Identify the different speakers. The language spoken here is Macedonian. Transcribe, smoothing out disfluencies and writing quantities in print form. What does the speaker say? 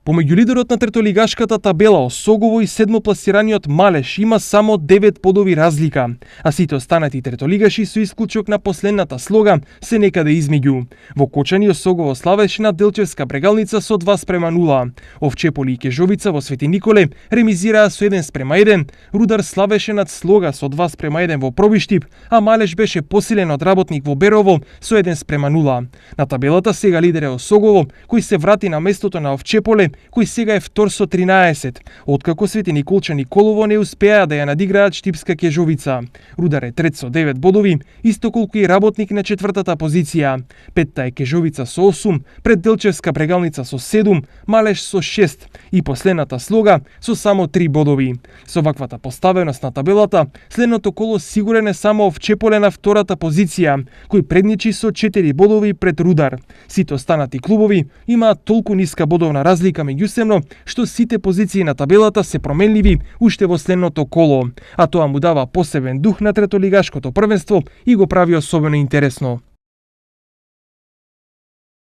Speaker 1: Помеѓу лидерот на третолигашката табела Осогово и седмопласираниот Малеш има само 9 бодови разлика, а сите останати третолигаши со исклучок на последната слога се некаде измеѓу. Во Кочани Осогово славеше на Делчевска Брегалница со 2:0. Овчеполи и Кежовица во Свети Николе ремизираа со 1:1. Рудар славеше над Слога со 2:1 во Пробиштип, а Малеш беше посилен од Работник во Берово со 1:0. На табелата сега лидер е Осогово, кој се врати на местото на Овчеполе, кој сега е втор со 13, откако Свети Николчан и Колово не успеа да ја надиграат Штипска Кежовица. Рудар е трет со 9 бодови, исто колку и Работник на четвртата позиција. Петта е Кежовица со 8, пред Делчевска Брегалница со 7, Малеш со 6 и последната Слога со само 3 бодови. Со ваквата поставеност на табелата, следното коло сигурен е само Овчеполе на втората позиција, кој предничи со 4 бодови пред Рудар. Сите останати клубови имаат толку ниска бодовна разлика меѓусебно, што сите позиции на табелата се променливи уште во следното коло, а тоа му дава посебен дух на третолигашкото првенство и го прави особено интересно.